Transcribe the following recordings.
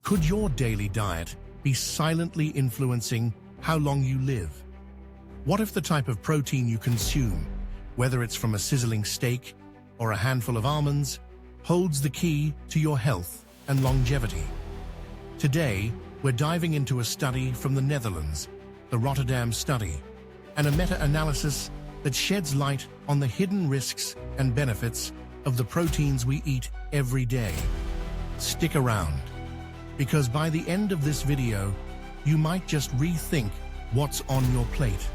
Could your daily diet be silently influencing how long you live? What if the type of protein you consume, whether it's from a sizzling steak or a handful of almonds, holds the key to your health and longevity? Today, we're diving into a study from the Netherlands, the Rotterdam Study, and a meta-analysis that sheds light on the hidden risks and benefits of the proteins we eat every day. Stick around, because by the end of this video, you might just rethink what's on your plate.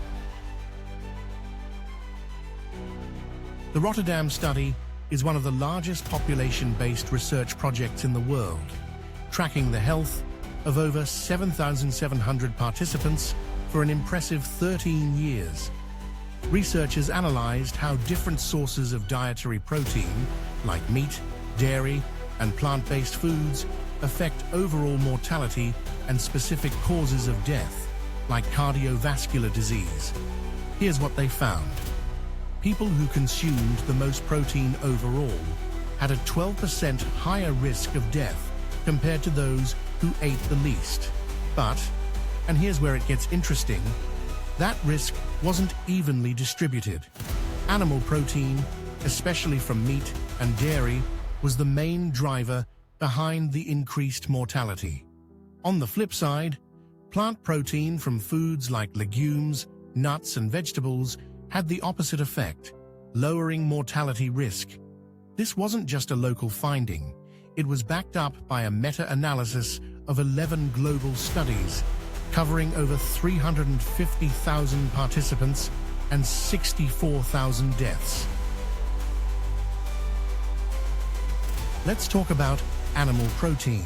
The Rotterdam Study is one of the largest population-based research projects in the world, tracking the health of over 7,700 participants for an impressive 13 years. Researchers analyzed how different sources of dietary protein, like meat, dairy, and plant-based foods, affect overall mortality and specific causes of death, like cardiovascular disease. Here's what they found. People who consumed the most protein overall had a 12% higher risk of death compared to those who ate the least. But, and here's where it gets interesting, that risk wasn't evenly distributed. Animal protein, especially from meat and dairy, was the main driver behind the increased mortality. On the flip side, plant protein from foods like legumes, nuts, and vegetables had the opposite effect, lowering mortality risk. This wasn't just a local finding. It was backed up by a meta-analysis of 11 global studies, covering over 350,000 participants and 64,000 deaths. Let's talk about animal protein.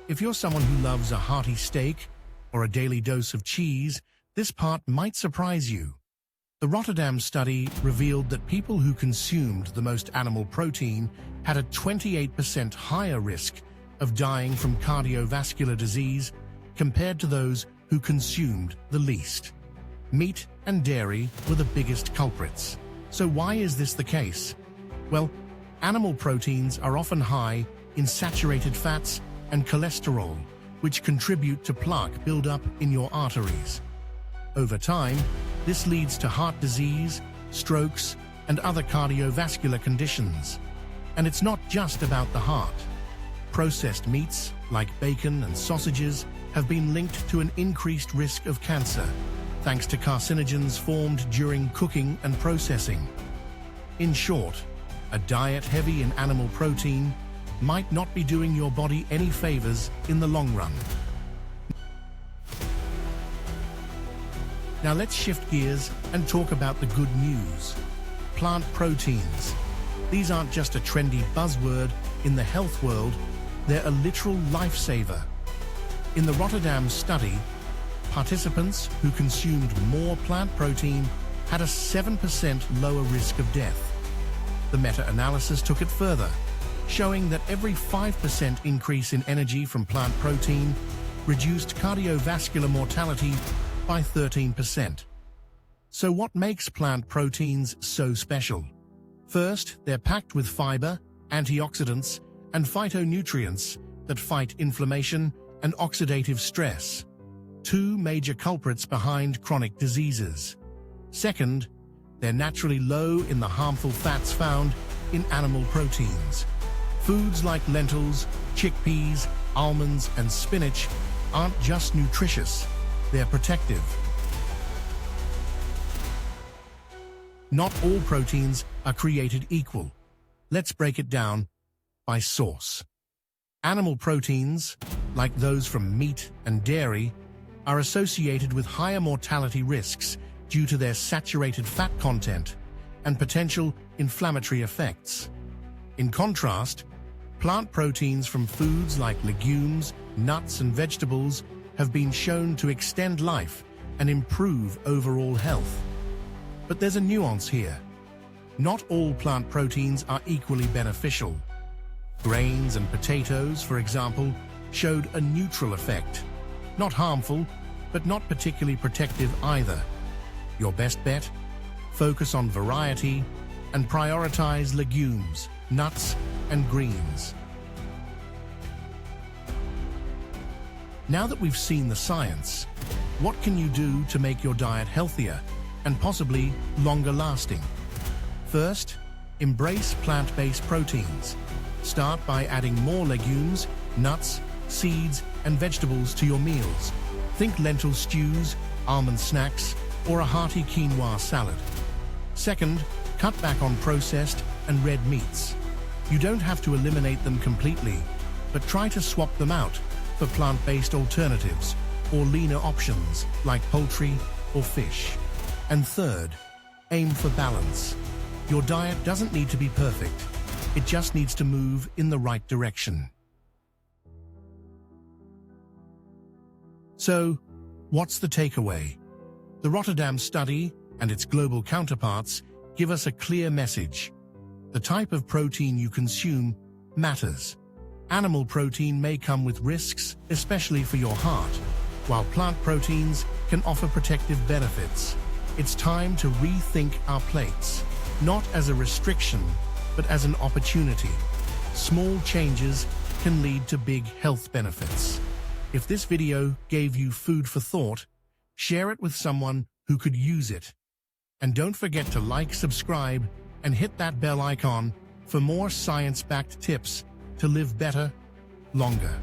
If you're someone who loves a hearty steak or a daily dose of cheese, this part might surprise you. The Rotterdam Study revealed that people who consumed the most animal protein had a 28% higher risk of dying from cardiovascular disease compared to those who consumed the least. Meat and dairy were the biggest culprits. So why is this the case? Well, animal proteins are often high in saturated fats and cholesterol, which contribute to plaque buildup in your arteries. Over time, this leads to heart disease, strokes, and other cardiovascular conditions. And it's not just about the heart. Processed meats, like bacon and sausages, have been linked to an increased risk of cancer, thanks to carcinogens formed during cooking and processing. In short, a diet heavy in animal protein might not be doing your body any favors in the long run. Now let's shift gears and talk about the good news. Plant proteins. These aren't just a trendy buzzword in the health world, they're a literal lifesaver. In the Rotterdam Study, participants who consumed more plant protein had a 7% lower risk of death. The meta-analysis took it further, showing that every 5% increase in energy from plant protein reduced cardiovascular mortality by 13%. So what makes plant proteins so special? First, they're packed with fiber, antioxidants, and phytonutrients that fight inflammation and oxidative stress, two major culprits behind chronic diseases. Second, they're naturally low in the harmful fats found in animal proteins. Foods like lentils, chickpeas, almonds, and spinach aren't just nutritious, they're protective. Not all proteins are created equal. Let's break it down by source. Animal proteins, like those from meat and dairy, are associated with higher mortality risks due to their saturated fat content and potential inflammatory effects. In contrast, plant proteins from foods like legumes, nuts, and vegetables have been shown to extend life and improve overall health. But there's a nuance here. Not all plant proteins are equally beneficial. Grains and potatoes, for example, showed a neutral effect. Not harmful, but not particularly protective either. Your best bet? Focus on variety and prioritize legumes, nuts, and greens. Now that we've seen the science, what can you do to make your diet healthier and possibly longer lasting? First, embrace plant-based proteins. Start by adding more legumes, nuts, seeds, and vegetables to your meals. Think lentil stews, almond snacks, or a hearty quinoa salad. Second, cut back on processed and red meats. You don't have to eliminate them completely, but try to swap them out for plant-based alternatives or leaner options like poultry or fish. And third, aim for balance. Your diet doesn't need to be perfect. It just needs to move in the right direction. So, what's the takeaway? The Rotterdam Study and its global counterparts give us a clear message. The type of protein you consume matters. Animal protein may come with risks, especially for your heart, while plant proteins can offer protective benefits. It's time to rethink our plates, not as a restriction, but as an opportunity. Small changes can lead to big health benefits. If this video gave you food for thought, share it with someone who could use it. And don't forget to like, subscribe, and hit that bell icon for more science-backed tips to live better, longer.